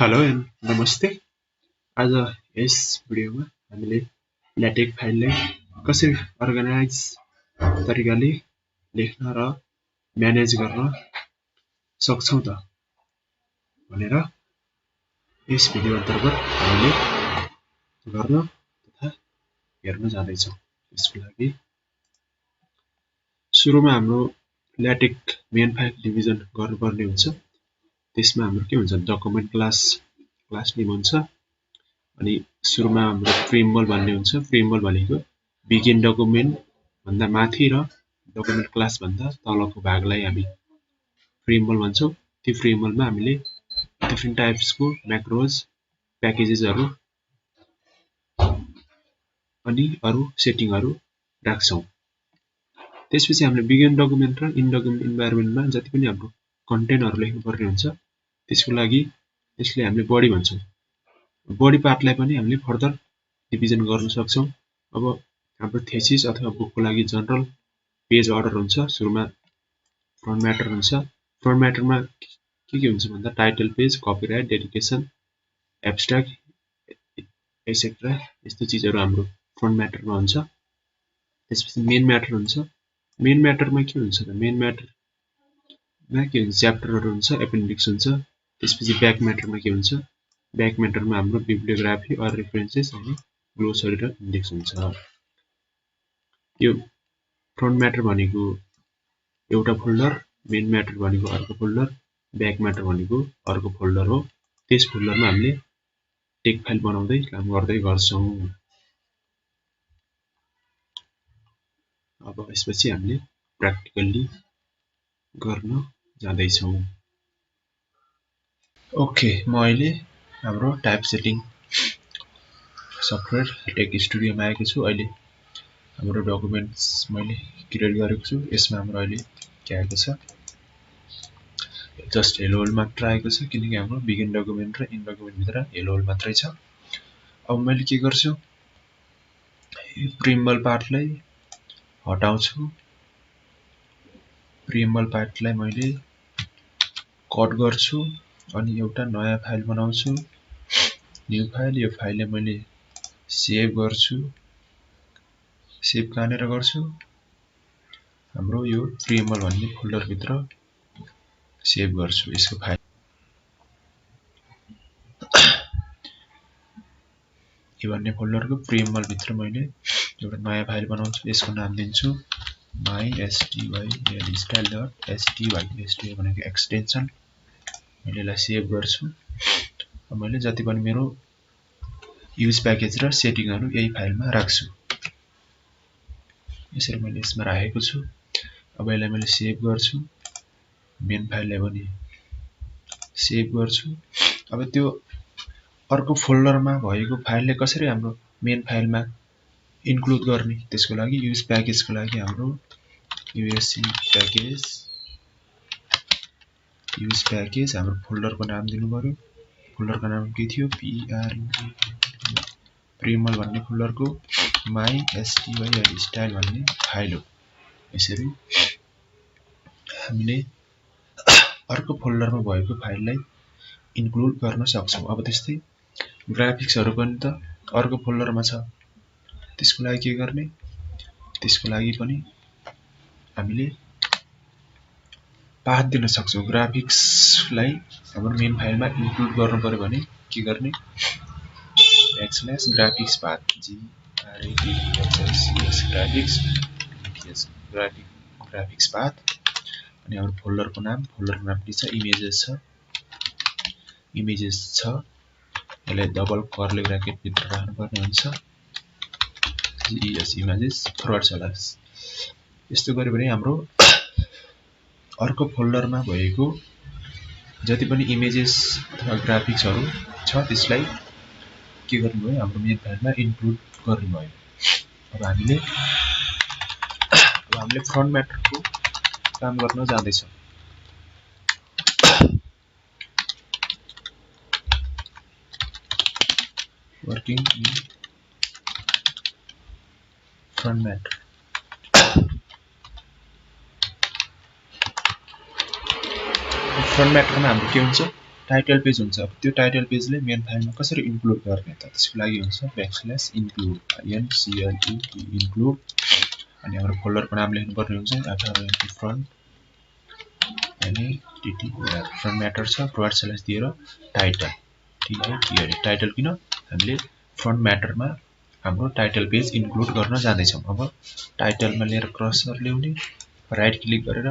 Hello and नमस्ते। आज यस भिडियोमा हामीले ल्याटेक्स फाइललाई कसरी अर्गनाइज तरिकाले लेख्न र म्यानेज गर्न सक्छौं त भनेर यस भिडियो अन्तर्गत हामीले गर्न तथा हेर्न जाँदैछौँ। यसको लागि सुरुमा हाम्रो ल्याटेक्स मेन फाइल डिभिजन गर्नुपर्ने हुन्छ। त्यसमा हाम्रो के हुन्छ डकुमेन्ट क्लास नेम हुन्छ अनि सुरुमा हाम्रो प्रिम्बल भन्ने हुन्छ। प्रिम्बल भनेको बिगिन डकुमेन्ट भन्दा माथि र डकुमेन्ट क्लास भन्दा तलको भागलाई हामी प्रिम्बल भन्छौँ। त्यो प्रिम्बलमा हामीले डिफ्रेन्ट टाइप्सको म्याक्रोज प्याकेजेसहरु अनि अरु सेटिङहरु राख्छौं। त्यसपछि हामीले बिगिन डकुमेन्ट र इन डकुमेन्ट इन्भाइरोमेन्टमा जति पनि हाम्रो कन्टेन्टहरु लेख्नु पर्ने हुन्छ त्यसको लागि यसले हामीले बडी भन्छौं। बडी पार्टलाई पनि हामीले फर्दर डिभिजन गर्न सक्छौं। अब हाम्रो थेसिस अथवा बुकको लागि जनरल पेज अर्डर हुन्छ। सुरुमा फ्रन्ट म्याटर हुन्छ। फ्रन्ट म्याटरमा के हुन्छ भन्दा title page, copyright, dedication, abstract etcetera यस्तो चीजहरु हाम्रो फ्रन्ट म्याटरमा हुन्छ। त्यसपछि मेन म्याटर हुन्छ। मेन म्याटरमा के हुन्छ त मेन म्याटरमा के हुन्छ च्याप्टरहरु हुन्छ, एपेन्डिक्स हुन्छ। त्यसपछि ब्याक म्याटरमा के हुन्छ ब्याक म्याटरमा हाम्रो बिब्लियोग्राफी अर रेफरेन्सेस अनि ग्लोसरी र इन्डेक्स हुन्छ। यो फ्रन्ट म्याटर भनेको एउटा फोल्डर, मेन म्याटर भनेको अर्को फोल्डर, ब्याक म्याटर भनेको अर्को फोल्डर हो। त्यस फोल्डरमा हामीले टेक्स्ट फाइल बनाउँदै काम गर्दै गर्छौं। अब यसपछि हामीले प्र्याक्टिकली गर्न जाँदै छौं। ओके, म अहिले हाम्रो टाइप सेटिङ सफ्टवेयर टेक्स्ट स्टुडियोमा आएको छु। अहिले हाम्रो डकुमेन्ट्स मैले क्रिएट गरेको छु। यसमा हाम्रो अहिले के आएको छ जस्ट हेलो वर्ल्ड मात्र आएको छ किनकि हाम्रो बिगिन डकुमेन्ट र इन डकुमेन्ट भित्र हेलो वर्ल्ड मात्रै छ। अब मैले के गर्छु यो प्रिम्बल पार्टलाई हटाउँछु। प्रिम्बल पार्टलाई मैले कट गर्छु अनि एउटा नयाँ फाइल बनाउँछु। न्यू फाइल, यो फाइललाई मैले सेभ गर्छु। सेभ कहाँनेर गर्छु हाम्रो यो प्रिम्बल भन्ने फोल्डर भित्र सेभ गर्छु। यसको फाइल यो भन्ने फोल्डरको प्रिम्बल भित्र मैले एउटा नयाँ फाइल बनाउँछु। यसको नाम दिन्छु mystyle.style.sty। sty भनेको एक्सटेन्सन। मैले यसलाई सेभ गर्छु। अब मैले जति पनि मेरो युज प्याकेज र सेटिङहरु यही फाइलमा राख्छु। यसरी मैले यसमा राखेको छु। अब यसलाई मैले सेभ गर्छु। मेन फाइललाई पनि सेभ गर्छु। अब त्यो अर्को फोल्डरमा भएको फाइलले कसरी हाम्रो मेन फाइलमा इन्क्लुड गर्ने त्यसको लागि युज प्याकेजको लागि हाम्रो युएससी प्याकेज युज प्याकेज हाम्रो फोल्डरको नाम दिनु पर्यो। फोल्डरको नाम के थियो प्रिम्बल भन्ने फोल्डरको mystyle भन्ने फाइल हो। यसरी हामीले अर्को फोल्डरमा भएको फाइललाई इन्क्लुड गर्न सक्छौं। अब त्यस्तै ग्राफिक्सहरु पनि त अर्को फोल्डरमा छ। त्यसको लागि के गर्ने त्यसको लागि पनि हामीले पाथ दिन सक्छौं। ग्राफिक्सलाई हाम्रो मेन फाइलमा इन्क्लुड गर्नु पर्यो भने के गर्ने \graphics path graphics path अनि हाम्रो फोल्डरको नाम के छ इमेजेस छ। यसलाई डबल कर्ली ब्र्याकेट भित्र राख्नु पर्ने हुन्छ। इमेजेस // यस्तो गर्यो भने हाम्रो अर्को फोल्डरमा भएको जति पनि इमेजेस अथवा ग्राफिक्सहरु छ त्यसलाई के गर्नु भयो हाम्रो मेन फाइलमा इन्क्लुड गर्नु भयो। अब हामीले फ्रन्ट म्याटरको काम गर्न जाँदै छौं। Working in front matter. Front म्याटरमा हाम्रो के हुन्छ टाइटल पेज हुन्छ। अब त्यो टाइटल पेजले मेन फाइलमा कसरी इन्क्लुड गर्ने त त्यसको लागि हुन्छ \include include अनि हाम्रो फोल्डरको नाम लेख्नुपर्ने हुन्छ फ्रन्ट अनि फ्रन्ट म्याटर छ / दिएर टाइटल टाइटल किन हामीले फ्रन्ट म्याटरमा हाम्रो टाइटल पेज इन्क्लुड गर्न जाँदैछौँ। अब टाइटलमा लिएर क्रसर ल्याउने राइट क्लिक गरेर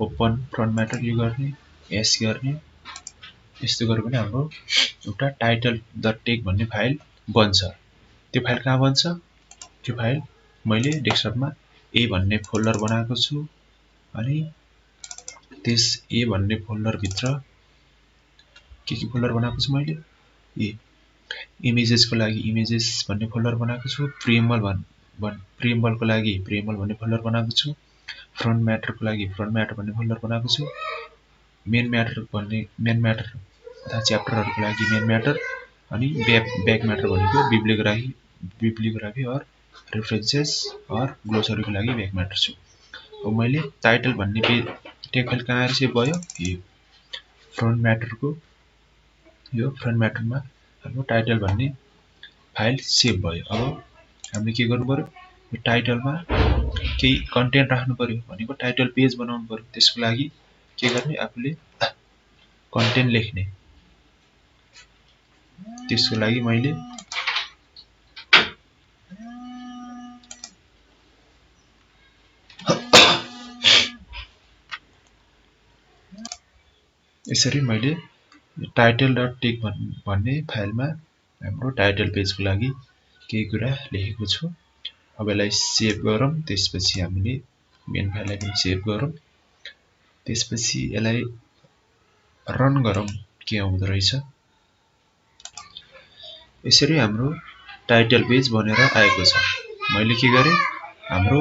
ओपन फ्रन्ट म्याटर यो गर्ने एस गर्ने यस्तो गर्यो भने हाम्रो एउटा title.tex भन्ने फाइल बन्छ। त्यो फाइल कहाँ बन्छ? त्यो फाइल मैले डेस्कटपमा ए भन्ने फोल्डर बनाएको छु अनि त्यस ए भन्ने फोल्डर भित्र के फोल्डर बनाएको छु मैले ए इमेजेसको लागि इमेजेस भन्ने फोल्डर बनाएको छु प्रिएम्बलको लागि प्रिएम्बल भन्ने फोल्डर बनाएको छु फ्रन्ट म्याटरको लागि फ्रन्ट म्याटर भन्ने फोल्डर बनाएको छु मेन म्याटर अथवा च्याप्टरहरुको लागि मेन म्याटर अनि ब्याक म्याटर भनेको बिब्लियोग्राफी अर रेफरेन्सेस अर ग्लोसरीको लागि ब्याक म्याटर छु। अब मैले टाइटल भन्ने टेग फाइल कहाँ सेभ भयो फ्रन्ट म्याटरको यो फ्रन्ट म्याटरमा हाम्रो टाइटल भन्ने फाइल सेभ भयो। अब हामीले के गर्नु पर्यो यो टाइटलमा केही कन्टेन्ट राख्नु पर्यो भनेको टाइटल पेज बनाउनु पर्यो। त्यसको लागि के गर्ने आफूले कन्टेन्ट लेख्ने त्यसको लागि मैले यसरी मैले title.tex भन्ने फाइलमा हाम्रो टाइटल पेजको लागि केही कुरा लेखेको छु। अब यसलाई सेभ गरौँ त्यसपछि हामीले मेन फाइललाई पनि सेभ गरौँ त्यसपछि यसलाई रन गरौँ के आउँदो रहेछ। यसरी हाम्रो टाइटल पेज बनेर आएको छ। मैले के गरे हाम्रो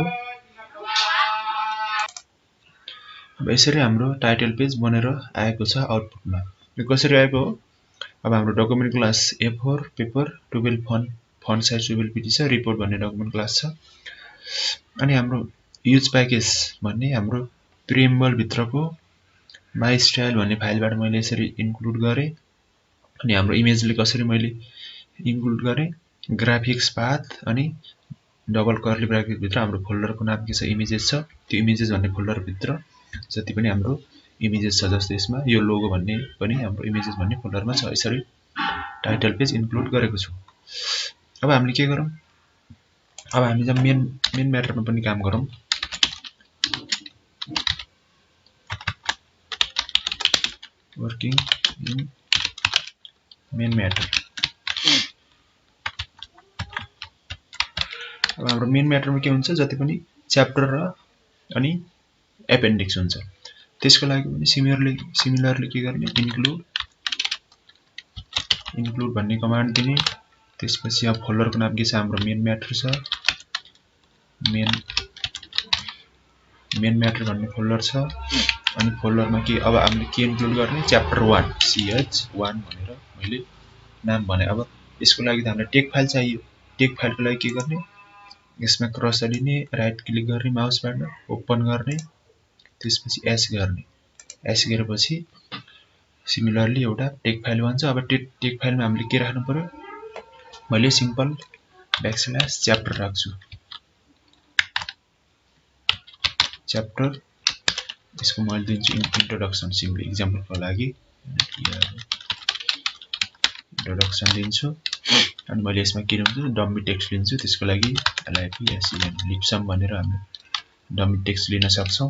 अब यसरी हाम्रो टाइटल पेज बनेर आएको छ आउटपुटमा। यो कसरी आएको हो अब हाम्रो document class A4 paper 12 font size 12 pt छ रिपोर्ट भन्ने डकुमेन्ट क्लास छ अनि हाम्रो युज प्याकेज भन्ने हाम्रो प्रिएम्बल भित्रको माई स्टाइल भन्ने फाइलबाट मैले यसरी इन्क्लुड गरे अनि हाम्रो इमेजले कसरी मैले इन्क्लुड गरे ग्राफिक्स पाथ अनि डबल कर्ली ब्र्याकेट भित्र हाम्रो फोल्डरको नाम के छ इमेजेस छ त्यो इमेजेस भन्ने फोल्डर भित्र जति पनि हाम्रो इमेजेस छ जस्तो यसमा यो लोगो भन्ने पनि हाम्रो इमेजेस भन्ने फोल्डरमा छ। यसरी टाइटल पेज इन्क्लुड गरेको छु। अब हामीले के गरौँ अब हामी जब मेन म्याटरमा पनि काम गरौँ वर्किङ इन मेन म्याटर। अब हाम्रो मेन म्याटरमा के हुन्छ जति पनि च्याप्टर र अनि एपेन्डिक्स हुन्छ त्यसको लागि पनि सिमिलरली के गर्ने इन्क्लुड भन्ने कमान्ड दिने त्यसपछि अब फोल्डरको नाम के छ हाम्रो मेन म्याटर छ मेन म्याटर भन्ने फोल्डर छ अनि फोल्डरमा के अब हामीले के इन्क्लुड गर्ने च्याप्टर 1 ch1 भनेर मैले नाम भने। अब यसको लागि त हामीलाई टेग फाइल चाहियो टेग फाइलको लागि के गर्ने यसमा क्रस लिने राइट क्लिक गर्ने माउसबाट ओपन गर्ने त्यसपछि एस गर्ने एस गरेपछि सिमिलरली एउटा टेग फाइल बन्छ। अब टेग फाइलमा हामीले के राख्नु पर्यो मैले सिम्पल \च्याप्टर राख्छु च्याप्टर यसको मैले दिन्छु इन्ट्रोडक्सन सिम्पली एक्जाम्पलको लागि इन्ट्रोडक्सन दिन्छु अनि मैले यसमा के लिन्छु डमी टेक्स्ट लिन्छु त्यसको लागि लिप्सम भनेर हामी डमी टेक्स्ट लिन सक्छौं।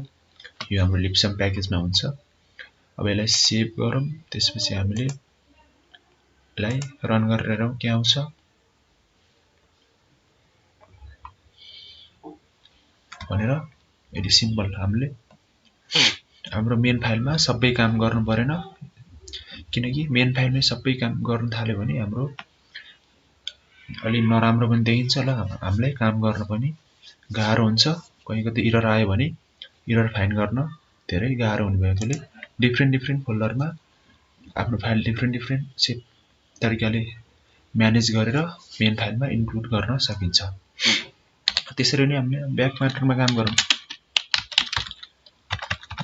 यो हाम्रो लिप्सम प्याकेजमा हुन्छ। अब यसलाई सेभ गरौँ त्यसपछि हामीले यसलाई रन गरेर हेरौँ के आउँछ भनेर। यदि सिम्पल हामीले हाम्रो मेन फाइलमा सबै काम गर्नु परेन किनकि मेन फाइलमै सबै काम गर्न थाल्यो भने हाम्रो अलि नराम्रो पनि देखिन्छ ल हामीलाई काम गर्न पनि गाह्रो हुन्छ। कहिले इरर आयो भने इरर फाइन्ड गर्न धेरै गाह्रो हुने भएकोले डिफ्रेन्ट फोल्डरमा आफ्नो फाइल डिफ्रेन्ट सेप तरिकाले म्यानेज गरेर मेन फाइलमा इन्क्लुड गर्न सकिन्छ। त्यसरी नै हामीले ब्याक म्याटरमा काम गरौँ।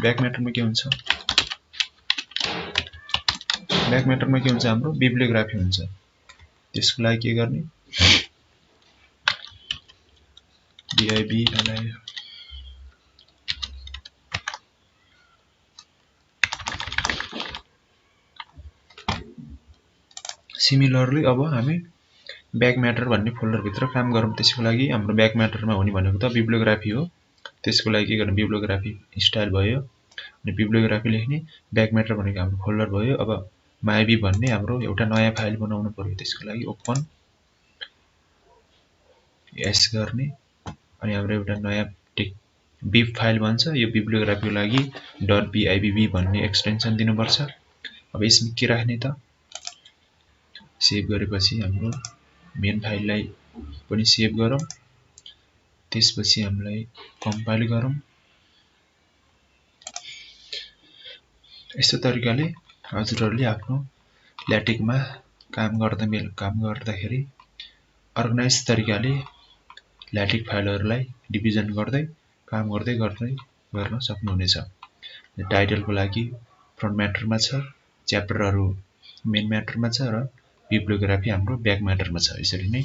ब्याक म्याटरमा के हुन्छ ब्याक म्याटरमा के हुन्छ हाम्रो बिब्लियोग्राफी हुन्छ त्यसको लागि के गर्ने BIBLI सिमिलरली अब हामी ब्याक म्याटर भन्ने फोल्डर भित्र काम गरौँ त्यसको लागि हाम्रो ब्याक म्याटरमा हुने भनेको त बिब्लियोग्राफी हो त्यसको लागि के गर्ने बिब्लियोग्राफी स्टाइल भयो अनि बिब्लियोग्राफी लेख्ने ब्याक म्याटर भनेको हाम्रो फोल्डर भयो अब माइबी भन्ने हाम्रो एउटा नयाँ फाइल बनाउनु पर्यो त्यसको लागि ओपन एस गर्ने अनि हाम्रो एउटा नयाँ बिब फाइल भन्छ यो बिब्लियोग्राफीको लागि .bibb भन्ने एक्सटेन्सन दिनुपर्छ अब यसमा के राख्ने त सेभ गरेपछि हाम्रो मेन फाइललाई पनि सेभ गरौँ त्यसपछि हामीलाई कम्पाइल गरौँ यस्तो तरिकाले हजुरहरूले आफ्नो ल्याटेक्समा काम गर्दाखेरि अर्गनाइज तरिकाले ल्याटेक्स फाइलहरूलाई डिभिजन गर्दै काम गर्दै गर्न सक्नुहुनेछ टाइटलको लागि फ्रन्ट म्याटरमा छ च्याप्टरहरू मेन म्याटरमा छ र बिब्लियोग्राफी हाम्रो ब्याक म्याटरमा छ यसरी नै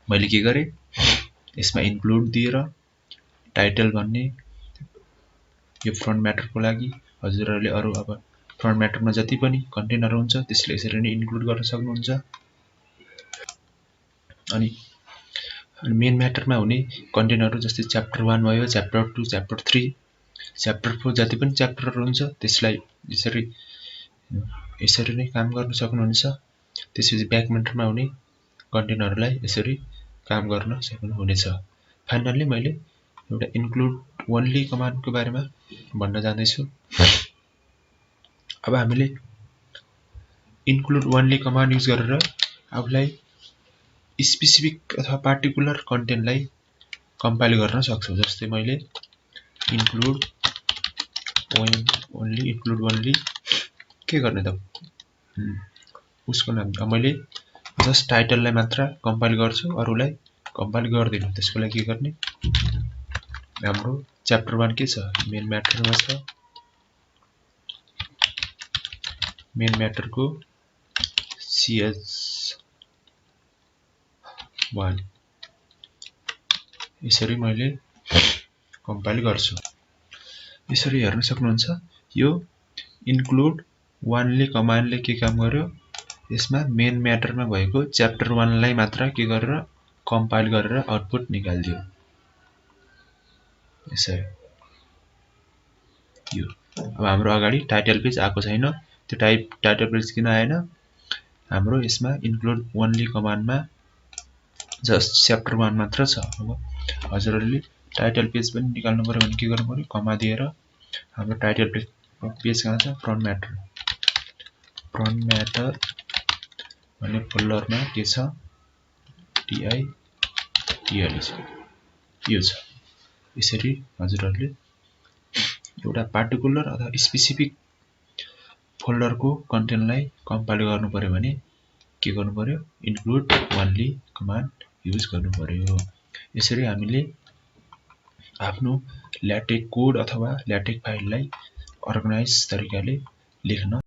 मैले के गरे यसमा इन्क्लुड दिएर टाइटल भन्ने यो फ्रन्ट म्याटरको लागि हजुरहरूले अरु अब फ्रन्ट म्याटरमा जति पनि कन्टेन्टहरु हुन्छ त्यसले यसरी नै इन्क्लुड गर्न सक्नुहुन्छ अनि मेन म्याटरमा हुने कन्टेन्टहरु जस्तै च्याप्टर 1 भयो च्याप्टर 2 च्याप्टर 3 च्याप्टर 4 जति पनि च्याप्टरहरु हुन्छ त्यसलाई यसरी नै काम गर्न सक्नुहुन्छ त्यसपछि ब्याक म्याटरमा हुने कन्टेन्टहरुलाई यसरी काम गर्न सक्नुहुनेछ फाइनली मैले एउटा इन्क्लुड ओन्ली कमान्डको बारेमा भन्न जाँदैछु अब हामीले इन्क्लुड ओन्ली कमान्ड युज गरेर आफुलाई स्पेसिफिक अथवा पार्टिकुलर कन्टेन्टलाई कम्पाइल गर्न सक्छौं जस्तै मैले इन्क्लुड ओन्ली के गर्ने त उसको नाम मैले जस्ट टाइटललाई मात्र कम्पाइल गर्छु अरुलाई कम्पाइल गर्दिन त्यसको लागि के गर्ने हाम्रो च्याप्टर 1 के छ मेन म्याटरमा छ मेन म्याटरको ch1 यसरी मैले कम्पाइल गर्छु यसरी हेर्न सक्नुहुन्छ यो इन्क्लुड ओन्ली कमान्डले के काम गर्यो यसमा मेन म्याटरमा भएको च्याप्टर 1 लाई मात्र के गरेर कम्पाइल गरेर आउटपुट निकाल्दियो यसरी यो अब हाम्रो अगाडि टाइटल पेज आएको छैन त्यो टाइटल पेज किन आएन हाम्रो यसमा इन्क्लुड ओन्ली कमान्डमा जस्ट च्याप्टर 1 मात्र छ अब हजुरहरूले टाइटल पेज पनि निकाल्नु पर्यो भने के गर्नु पर्यो कमा दिएर हाम्रो टाइटल पेज कहाँ छ फ्रन्ट म्याटर भन्ने फोल्डरमा के छ TITL यो छ यसरी हजुरहरूले एउटा पार्टिकुलर अथवा स्पेसिफिक फोल्डरको कन्टेन्टलाई कम्पाइल गर्नु पर्यो भने के गर्नु पर्यो इन्क्लुड ओन्ली कमान्ड युज गर्नु पर्यो यसरी हामीले आफ्नो ल्याटेक्स कोड अथवा ल्याटेक्स फाइललाई अर्गनाइज तरिकाले लेख्न